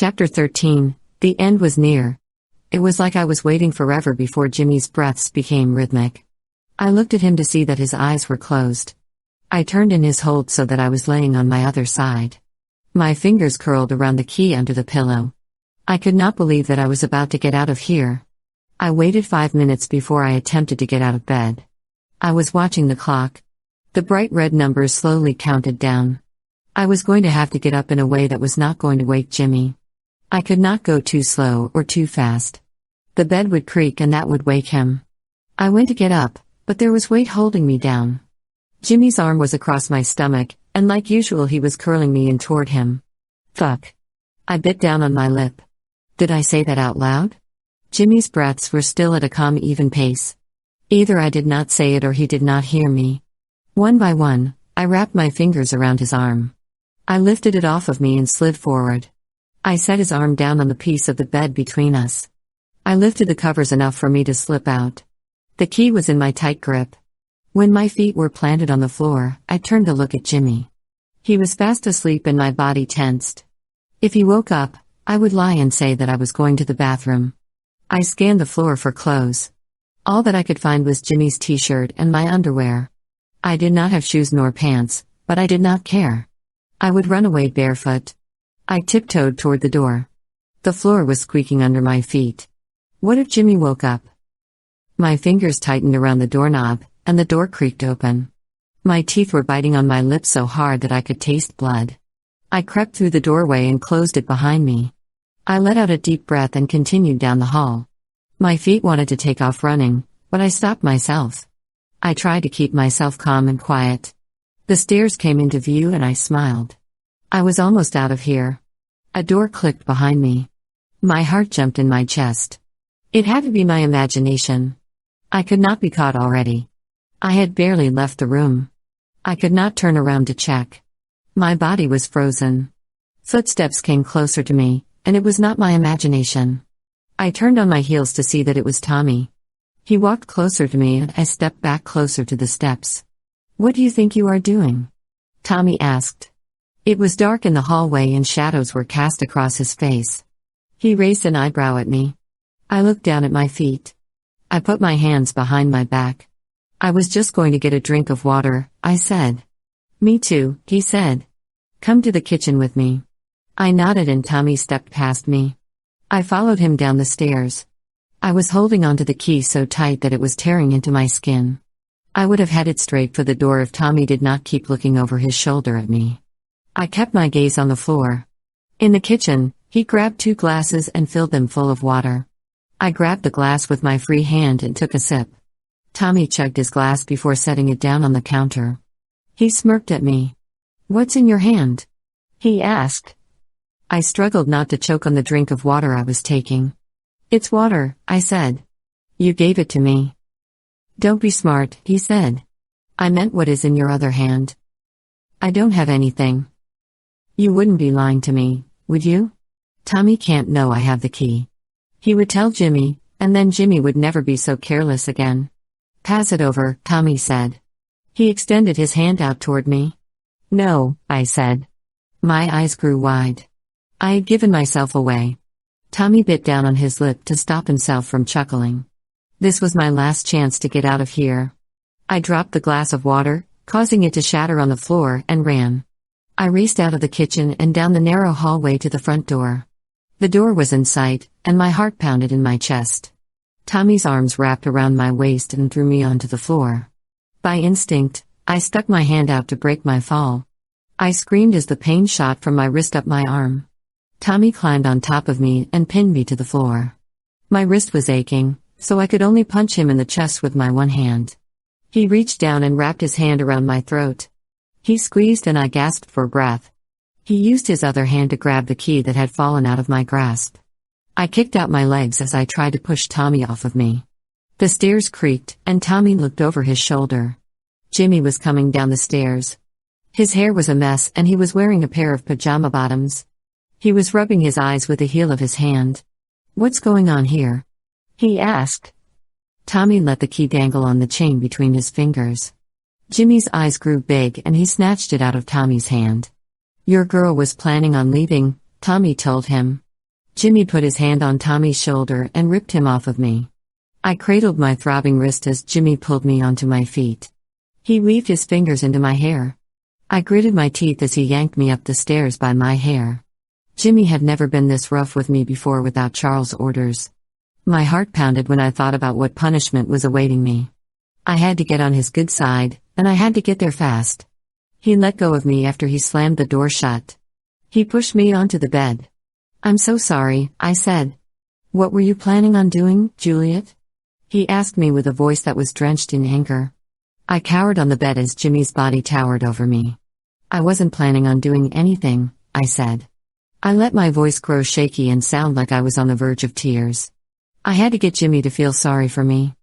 Chapter 13. The end was near. It was like I was waiting forever before Jimmy's breaths became rhythmic. I looked at him to see that his eyes were closed. I turned in his hold so that I was laying on my other side. My fingers curled around the key under the pillow. I could not believe that I was about to get out of here. I waited 5 minutes before I attempted to get out of bed. I was watching the clock. The bright red numbers slowly counted down. I was going to have to get up in a way that was not going to wake Jimmy. I could not go too slow or too fast. The bed would creak and that would wake him. I went to get up, but there was weight holding me down. Jimmy's arm was across my stomach, and like usual he was curling me in toward him. Fuck. I bit down on my lip. Did I say that out loud? Jimmy's breaths were still at a calm, even pace. Either I did not say it or he did not hear me. One by one, I wrapped my fingers around his arm. I lifted it off of me and slid forward. I set his arm down on the piece of the bed between us. I lifted the covers enough for me to slip out. The key was in my tight grip. When my feet were planted on the floor, I turned to look at Jimmy. He was fast asleep and my body tensed. If he woke up, I would lie and say that I was going to the bathroom. I scanned the floor for clothes. All that I could find was Jimmy's t-shirt and my underwear. I did not have shoes nor pants, but I did not care. I would run away barefoot. I tiptoed toward the door. The floor was squeaking under my feet. What if Jimmy woke up? My fingers tightened around the doorknob, and the door creaked open. My teeth were biting on my lips so hard that I could taste blood. I crept through the doorway and closed it behind me. I let out a deep breath and continued down the hall. My feet wanted to take off running, but I stopped myself. I tried to keep myself calm and quiet. The stairs came into view and I smiled. I was almost out of here. A door clicked behind me. My heart jumped in my chest. It had to be my imagination. I could not be caught already. I had barely left the room. I could not turn around to check. My body was frozen. Footsteps came closer to me, and it was not my imagination. I turned on my heels to see that it was Tommy. He walked closer to me and I stepped back closer to the steps. "What do you think you are doing?" Tommy asked. It was dark in the hallway and shadows were cast across his face. He raised an eyebrow at me. I looked down at my feet. I put my hands behind my back. "I was just going to get a drink of water," I said. "Me too," he said. "Come to the kitchen with me." I nodded and Tommy stepped past me. I followed him down the stairs. I was holding onto the key so tight that it was tearing into my skin. I would have headed straight for the door if Tommy did not keep looking over his shoulder at me. I kept my gaze on the floor. In the kitchen, he grabbed 2 glasses and filled them full of water. I grabbed the glass with my free hand and took a sip. Tommy chugged his glass before setting it down on the counter. He smirked at me. "What's in your hand?" he asked. I struggled not to choke on the drink of water I was taking. "It's water," I said. "You gave it to me." "Don't be smart," he said. "I meant what is in your other hand." "I don't have anything." "You wouldn't be lying to me, would you?" "Tommy can't know I have the key. He would tell Jimmy, and then Jimmy would never be so careless again." "Pass it over," Tommy said. He extended his hand out toward me. "No," I said. My eyes grew wide. I had given myself away. Tommy bit down on his lip to stop himself from chuckling. This was my last chance to get out of here. I dropped the glass of water, causing it to shatter on the floor, and ran. I raced out of the kitchen and down the narrow hallway to the front door. The door was in sight, and my heart pounded in my chest. Tommy's arms wrapped around my waist and threw me onto the floor. By instinct, I stuck my hand out to break my fall. I screamed as the pain shot from my wrist up my arm. Tommy climbed on top of me and pinned me to the floor. My wrist was aching, so I could only punch him in the chest with my one hand. He reached down and wrapped his hand around my throat. He squeezed and I gasped for breath. He used his other hand to grab the key that had fallen out of my grasp. I kicked out my legs as I tried to push Tommy off of me. The stairs creaked, and Tommy looked over his shoulder. Jimmy was coming down the stairs. His hair was a mess and he was wearing a pair of pajama bottoms. He was rubbing his eyes with the heel of his hand. "What's going on here?" he asked. Tommy let the key dangle on the chain between his fingers. Jimmy's eyes grew big and he snatched it out of Tommy's hand. "Your girl was planning on leaving," Tommy told him. Jimmy put his hand on Tommy's shoulder and ripped him off of me. I cradled my throbbing wrist as Jimmy pulled me onto my feet. He weaved his fingers into my hair. I gritted my teeth as he yanked me up the stairs by my hair. Jimmy had never been this rough with me before without Charles' orders. My heart pounded when I thought about what punishment was awaiting me. I had to get on his good side, and I had to get there fast. He let go of me after he slammed the door shut. He pushed me onto the bed. "I'm so sorry," I said. "What were you planning on doing, Juliet?" He asked me with a voice that was drenched in anger. I cowered on the bed as Jimmy's body towered over me. "I wasn't planning on doing anything," I said. I let my voice grow shaky and sound like I was on the verge of tears. I had to get Jimmy to feel sorry for me.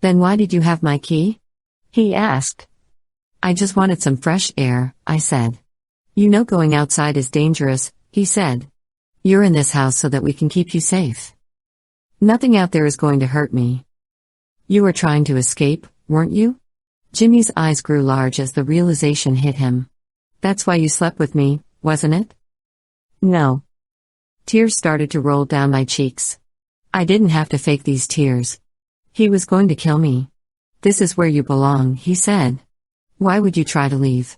"Then why did you have my key?" he asked. "I just wanted some fresh air," I said. "You know going outside is dangerous," he said. "You're in this house so that we can keep you safe. Nothing out there is going to hurt me." "You were trying to escape, weren't you?" Jimmy's eyes grew large as the realization hit him. "That's why you slept with me, wasn't it?" "No." Tears started to roll down my cheeks. I didn't have to fake these tears. He was going to kill me. "This is where you belong," he said. "Why would you try to leave?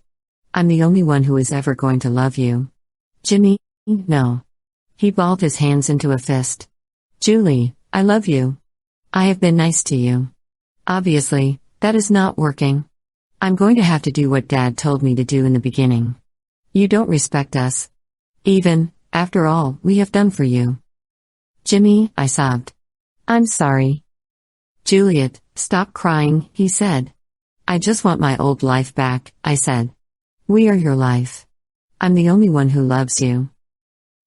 I'm the only one who is ever going to love you." "Jimmy, no." He balled his hands into a fist. "Julie, I love you. I have been nice to you. Obviously, that is not working. I'm going to have to do what Dad told me to do in the beginning. You don't respect us. Even, after all we have done for you." "Jimmy," I sobbed. "I'm sorry." "Juliet, stop crying," he said. "I just want my old life back," I said. "We are your life. I'm the only one who loves you."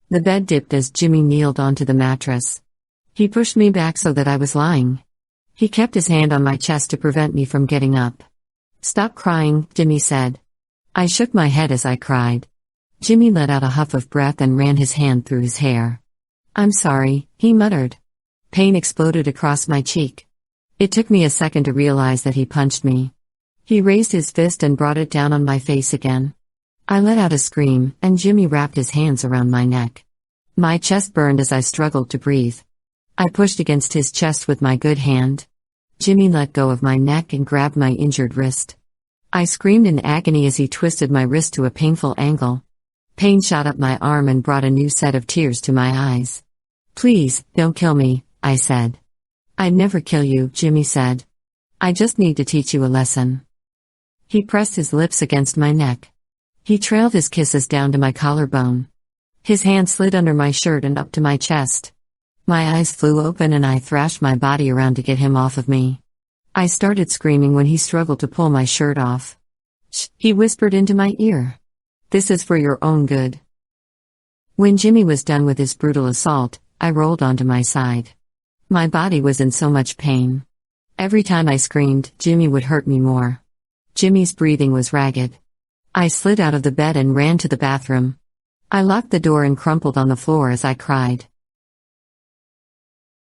The bed dipped as Jimmy kneeled onto the mattress. He pushed me back so that I was lying. He kept his hand on my chest to prevent me from getting up. "Stop crying," Jimmy said. I shook my head as I cried. Jimmy let out a huff of breath and ran his hand through his hair. "I'm sorry," he muttered. Pain exploded across my cheek. It took me a second to realize that he punched me. He raised his fist and brought it down on my face again. I let out a scream, and Jimmy wrapped his hands around my neck. My chest burned as I struggled to breathe. I pushed against his chest with my good hand. Jimmy let go of my neck and grabbed my injured wrist. I screamed in agony as he twisted my wrist to a painful angle. Pain shot up my arm and brought a new set of tears to my eyes. "Please, don't kill me," I said. "I'd never kill you," Jimmy said. "I just need to teach you a lesson." He pressed his lips against my neck. He trailed his kisses down to my collarbone. His hand slid under my shirt and up to my chest. My eyes flew open and I thrashed my body around to get him off of me. I started screaming when he struggled to pull my shirt off. "Shh," he whispered into my ear. "This is for your own good." When Jimmy was done with his brutal assault, I rolled onto my side. My body was in so much pain. Every time I screamed, Jimmy would hurt me more. Jimmy's breathing was ragged. I slid out of the bed and ran to the bathroom. I locked the door and crumpled on the floor as I cried.